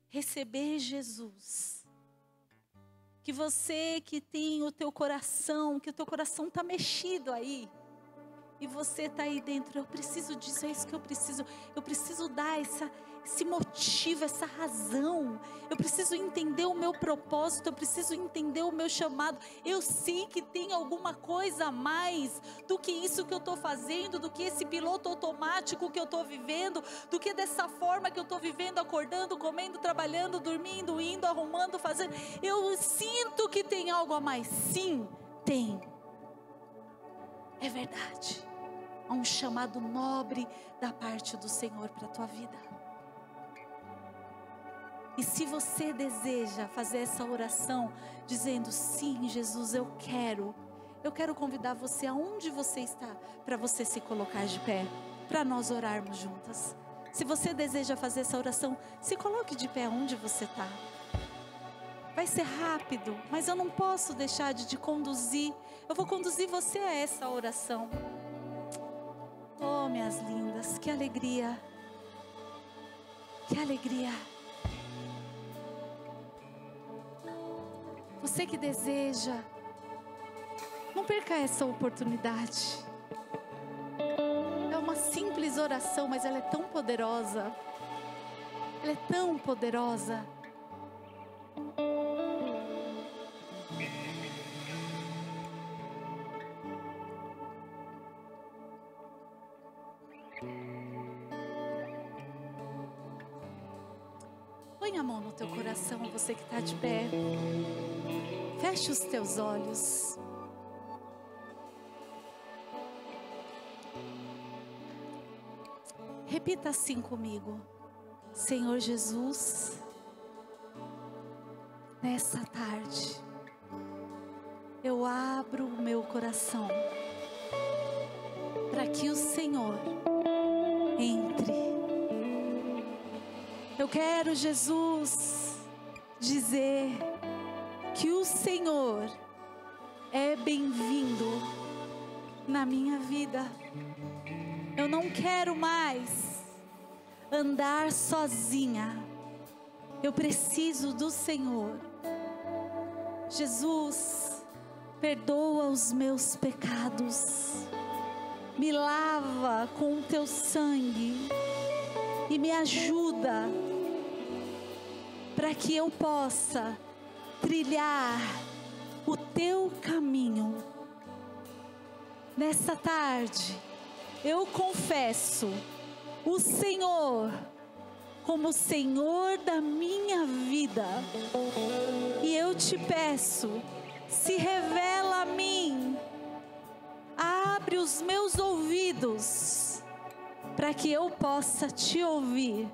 receber Jesus. Que você que tem o teu coração, que o teu coração está mexido aí. E você está aí dentro: eu preciso disso, é isso que eu preciso dar esse motivo, essa razão. Eu preciso entender o meu propósito, eu preciso entender o meu chamado. Eu sei que tem alguma coisa a mais do que isso que eu estou fazendo, do que esse piloto automático que eu estou vivendo, do que dessa forma que eu estou vivendo, acordando, comendo, trabalhando, dormindo, indo, arrumando, fazendo. Eu sinto que tem algo a mais. Sim, tem. É verdade. Há um chamado nobre da parte do Senhor para a tua vida. E se você deseja fazer essa oração, dizendo: sim, Jesus, eu quero convidar você aonde você está, para você se colocar de pé, para nós orarmos juntas. Se você deseja fazer essa oração, se coloque de pé onde você está. Vai ser rápido, mas eu não posso deixar de te conduzir. Eu vou conduzir você a essa oração. Oh, minhas lindas, que alegria. Que alegria. Você que deseja, não perca essa oportunidade. É uma simples oração, mas ela é tão poderosa. Ela é tão poderosa. Põe a mão no teu coração, você que está de pé. Feche os teus olhos. Repita assim comigo: Senhor Jesus, nessa tarde, eu abro o meu coração para que o Senhor entre Eu quero, Jesus, dizer que o Senhor é bem-vindo na minha vida. Eu não quero mais andar sozinha. Eu preciso do Senhor. Jesus, perdoa os meus pecados. Me lava com o teu sangue e me ajuda para que eu possa trilhar o teu caminho. Nessa tarde, eu confesso o Senhor como Senhor da minha vida. E eu te peço, se revela a mim. Abre os meus ouvidos para que eu possa te ouvir.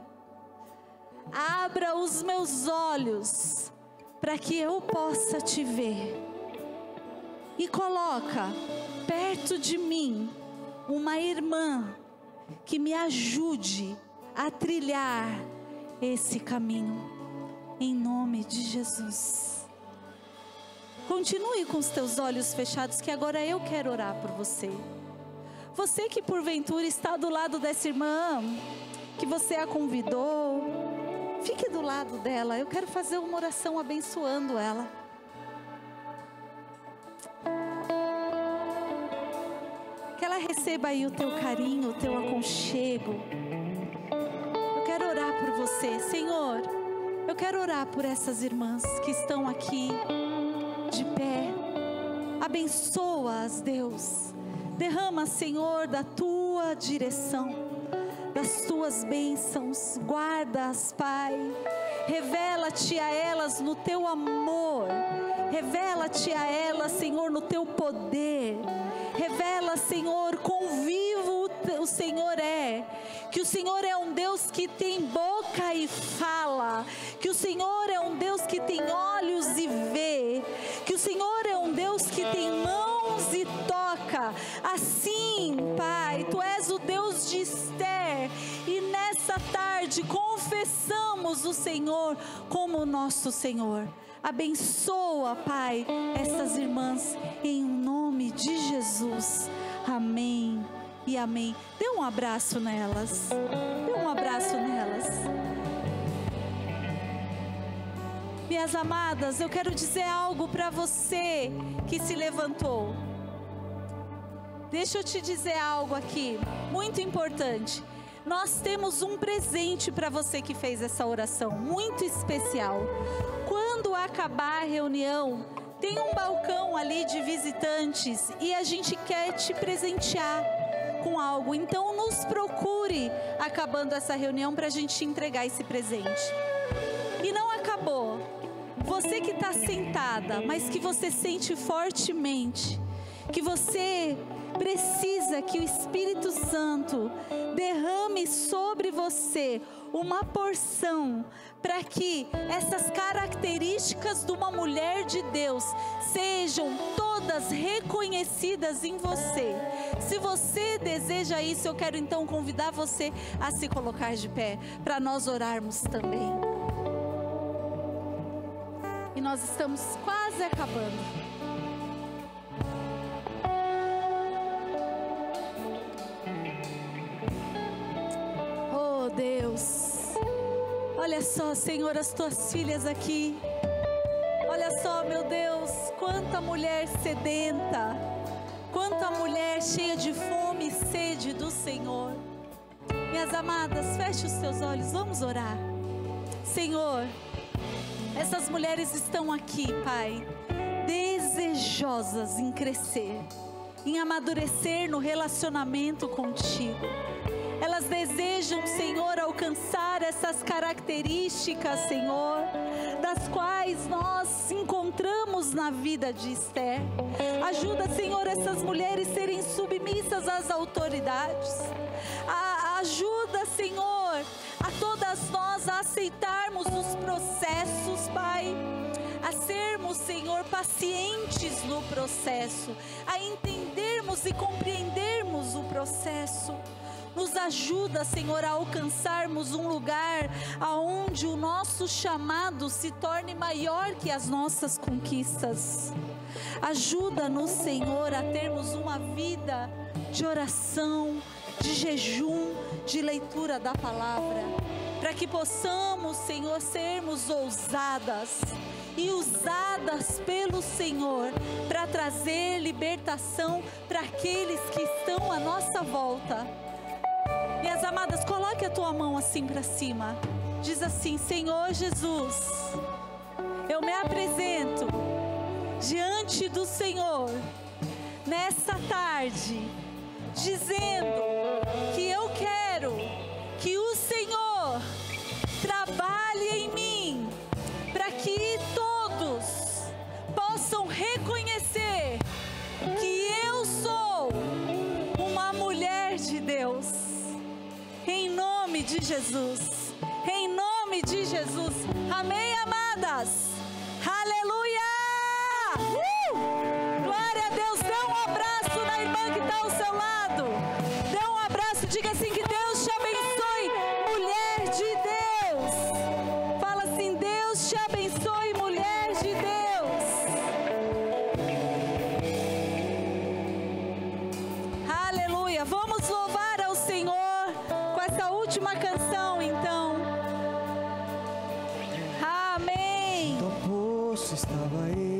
Abra os meus olhos para que eu possa te ver. E coloca perto de mim uma irmã que me ajude a trilhar esse caminho, em nome de Jesus. Continue com os teus olhos fechados, que agora eu quero orar por você. Você que porventura está do lado dessa irmã, que você a convidou, fique do lado dela. Eu quero fazer uma oração abençoando ela. Que ela receba aí o teu carinho, o teu aconchego. Eu quero orar por você, Senhor. Eu quero orar por essas irmãs que estão aqui de pé. Abençoa-as, Deus. Derrama, Senhor, da tua direção, das tuas bênçãos. Guarda-as, Pai. Revela-te a elas no teu amor. Revela-te a elas, Senhor, no teu poder. Revela, Senhor, quão vivo o Senhor é. Que o Senhor é um Deus que tem boca e fala. Que o Senhor é um Deus que tem olhos e vê. Que o Senhor é um Deus que tem mãos e toca. Assim, Pai, Tu és o Deus de Esther. E nessa tarde confessamos o Senhor como o nosso Senhor. Abençoa, Pai, essas irmãs em nome de Jesus. Amém e amém. Dê um abraço nelas. Dê um abraço nelas. Minhas amadas, eu quero dizer algo para você que se levantou. Deixa eu te dizer algo aqui, muito importante. Nós temos um presente para você que fez essa oração, muito especial. Quando acabar a reunião, tem um balcão ali de visitantes e a gente quer te presentear com algo. Então nos procure acabando essa reunião para a gente te entregar esse presente. E não acabou. Você que está sentada, mas que você sente fortemente que você precisa que o Espírito Santo derrame sobre você uma porção para que essas características de uma mulher de Deus sejam todas reconhecidas em você. Se você deseja isso, eu quero então convidar você a se colocar de pé para nós orarmos também. E nós estamos quase acabando. Deus, olha só, Senhor, as tuas filhas aqui. Olha só, meu Deus, quanta mulher sedenta, quanta mulher cheia de fome e sede do Senhor. Minhas amadas, feche os seus olhos, vamos orar. Senhor, essas mulheres estão aqui, Pai, desejosas em crescer, em amadurecer no relacionamento contigo. Elas desejam, Senhor, alcançar essas características, Senhor, das quais nós encontramos na vida de Esther. Ajuda, Senhor, essas mulheres a serem submissas às autoridades. Ajuda, Senhor, a todas nós a aceitarmos os processos, Pai. A sermos, Senhor, pacientes no processo. A entendermos e compreendermos o processo. Nos ajuda, Senhor, a alcançarmos um lugar aonde o nosso chamado se torne maior que as nossas conquistas. Ajuda-nos, Senhor, a termos uma vida de oração, de jejum, de leitura da palavra, para que possamos, Senhor, sermos ousadas e usadas pelo Senhor para trazer libertação para aqueles que estão à nossa volta. Minhas amadas, coloque a tua mão assim para cima. Diz assim: Senhor Jesus, eu me apresento diante do Senhor nessa tarde, dizendo que eu quero que o Senhor trabalhe em mim, para que todos possam reconhecer que eu sou uma mulher de Deus. Em nome de Jesus, em nome de Jesus, amém, amadas? Aleluia! Glória a Deus. Dê um abraço na irmã que está ao seu lado. Dê um abraço, diga assim: que Deus te abençoe, mulher de Deus. Fala assim: Deus te abençoe, mulher de Deus. Aleluia. Vamos louvar ao Senhor com essa última canção, então. Amém. Do poço estava eu,